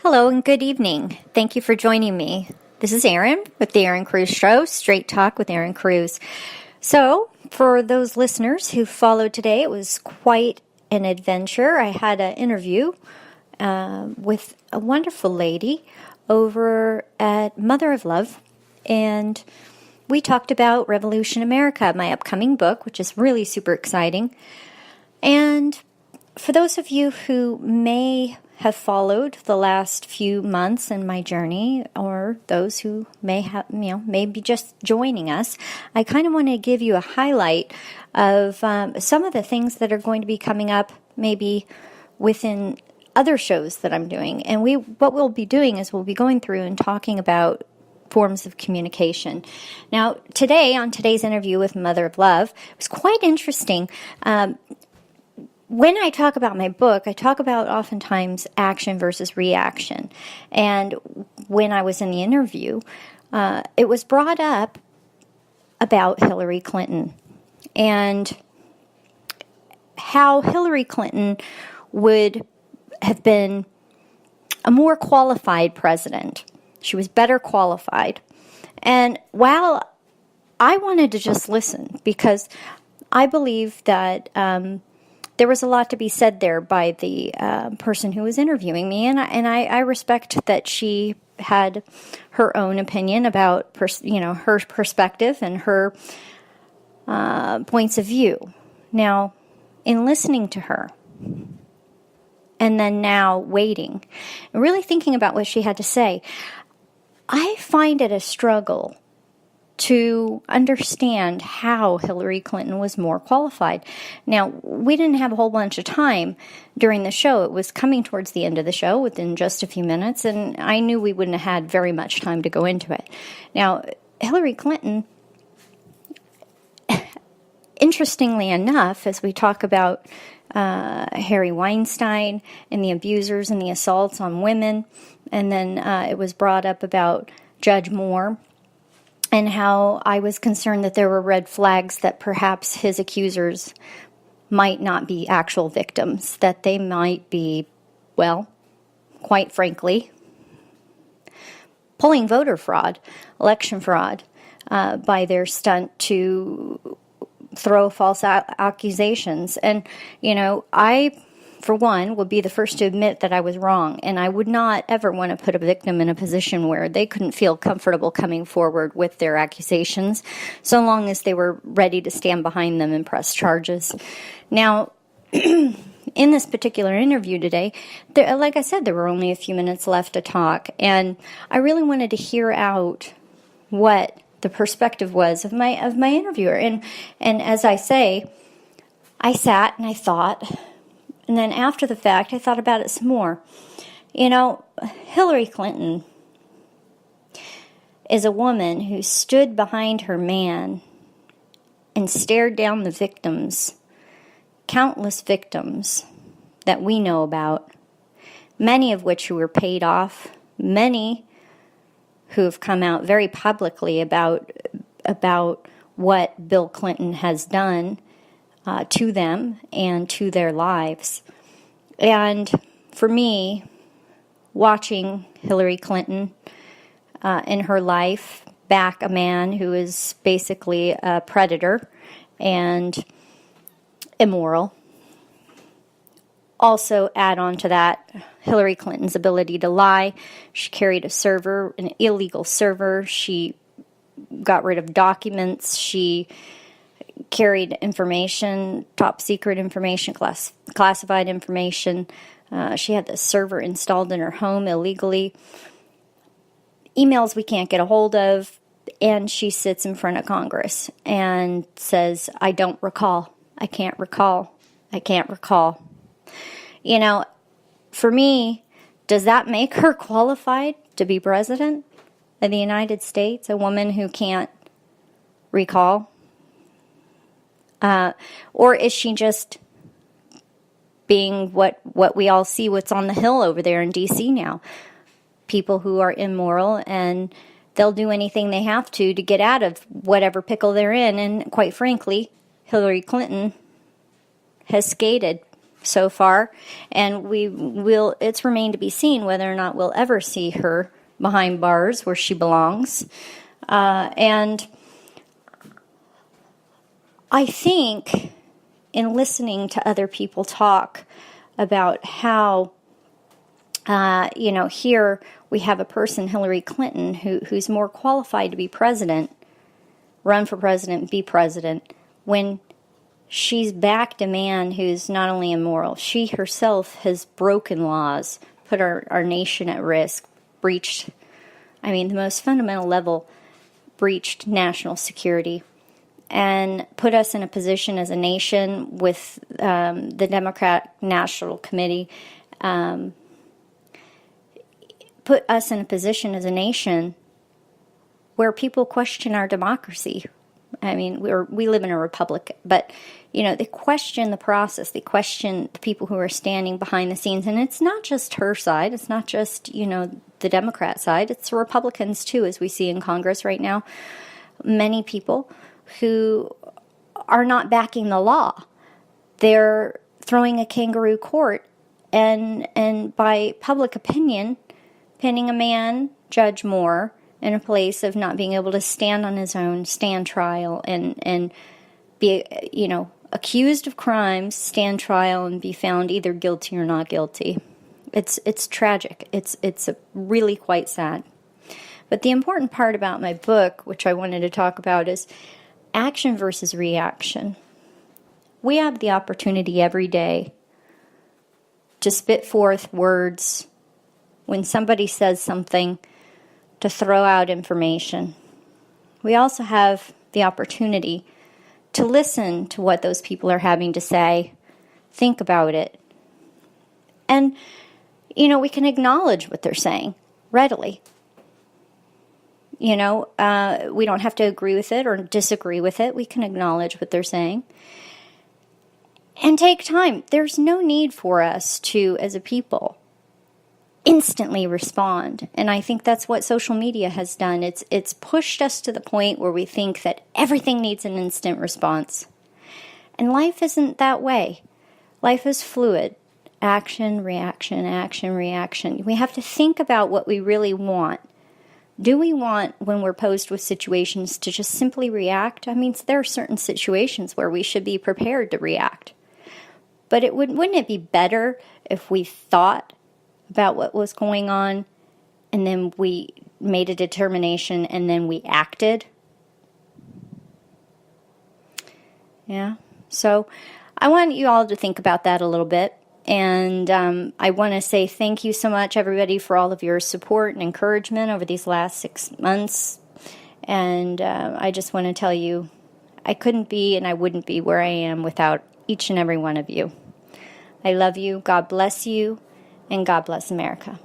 Hello and good evening. Thank you for joining me. This is Erin with the Erin Cruz Show, Straight Talk with Erin Cruz. So, for those listeners who followed today, it was quite an adventure. I had an interview with a wonderful lady over at Mother of Love, and we talked about Revolution America, my upcoming book, which is really super exciting. And for those of you who may have followed the last few months in my journey, or those who may have, may be just joining us, I kind of want to give you a highlight of some of the things that are going to be coming up, maybe within other shows that I'm doing. And what we'll be doing is we'll be going through and talking about forms of communication. Now, on today's interview with Mother of Love, it was quite interesting. When I talk about my book, I talk about oftentimes action versus reaction. And when I was in the interview, it was brought up about Hillary Clinton and how Hillary Clinton would have been a more qualified president. She was better qualified. And while I wanted to just listen, because I believe that there was a lot to be said there by the person who was interviewing me, and I respect that she had her own opinion about her perspective and her points of view. Now, in listening to her, and then now waiting, and really thinking about what she had to say, I find it a struggle to understand how Hillary Clinton was more qualified. Now, we didn't have a whole bunch of time during the show. It was coming towards the end of the show within just a few minutes, and I knew we wouldn't have had very much time to go into it. Now, Hillary Clinton, interestingly enough, as we talk about Harry Weinstein and the abusers and the assaults on women, and then it was brought up about Judge Moore, and how I was concerned that there were red flags that perhaps his accusers might not be actual victims, that they might be, well, quite frankly, pulling voter fraud, election fraud, by their stunt to throw false accusations. And, I, for one, would be the first to admit that I was wrong, and I would not ever want to put a victim in a position where they couldn't feel comfortable coming forward with their accusations, so long as they were ready to stand behind them and press charges. Now, in this particular interview today, like I said, there were only a few minutes left to talk, and I really wanted to hear out what the perspective was of my interviewer. And as I say, I sat and I thought. And then after the fact, I thought about it some more. Hillary Clinton is a woman who stood behind her man and stared down the victims, countless victims that we know about, many of which who were paid off, many who have come out very publicly about what Bill Clinton has done to them and to their lives. And for me, watching Hillary Clinton in her life back a man who is basically a predator and immoral, also add on to that Hillary Clinton's ability to lie. She carried a server, an illegal server. She got rid of documents. She carried information, top secret information, classified information. She had the server installed in her home illegally. Emails we can't get a hold of. And she sits in front of Congress and says, I don't recall. I can't recall. I can't recall. For me, does that make her qualified to be president of the United States? A woman who can't recall? Or is she just being what we all see, what's on the Hill over there in D.C. now? People who are immoral, and they'll do anything they have to get out of whatever pickle they're in. And quite frankly, Hillary Clinton has skated so far, and it's remained to be seen whether or not we'll ever see her behind bars where she belongs. And I think in listening to other people talk about how, here we have a person, Hillary Clinton, who's more qualified to be president, run for president, be president, when she's backed a man who's not only immoral, she herself has broken laws, put our nation at risk, breached, the most fundamental level, breached national security, and put us in a position as a nation with the Democrat National Committee, put us in a position as a nation where people question our democracy. We live in a republic, but, they question the process. They question the people who are standing behind the scenes. And it's not just her side. It's not just, the Democrat side. It's the Republicans, too, as we see in Congress right now. Many people who are not backing the law. They're throwing a kangaroo court and by public opinion, pinning a man, Judge Moore, in a place of not being able to stand on his own, stand trial, and be, accused of crimes, stand trial, and be found either guilty or not guilty. It's tragic. It's really quite sad. But the important part about my book, which I wanted to talk about, is action versus reaction. We have the opportunity every day to spit forth words when somebody says something, to throw out information. We also have the opportunity to listen to what those people are having to say, think about it. And, we can acknowledge what they're saying readily. We don't have to agree with it or disagree with it. We can acknowledge what they're saying. And take time. There's no need for us to, as a people, instantly respond. And I think that's what social media has done. It's pushed us to the point where we think that everything needs an instant response. And life isn't that way. Life is fluid. Action, reaction, action, reaction. We have to think about what we really want. Do we want, when we're posed with situations, to just simply react? There are certain situations where we should be prepared to react. But wouldn't it be better if we thought about what was going on and then we made a determination and then we acted? Yeah. So I want you all to think about that a little bit. And I want to say thank you so much, everybody, for all of your support and encouragement over these last 6 months. And I just want to tell you, I couldn't be and I wouldn't be where I am without each and every one of you. I love you. God bless you. And God bless America.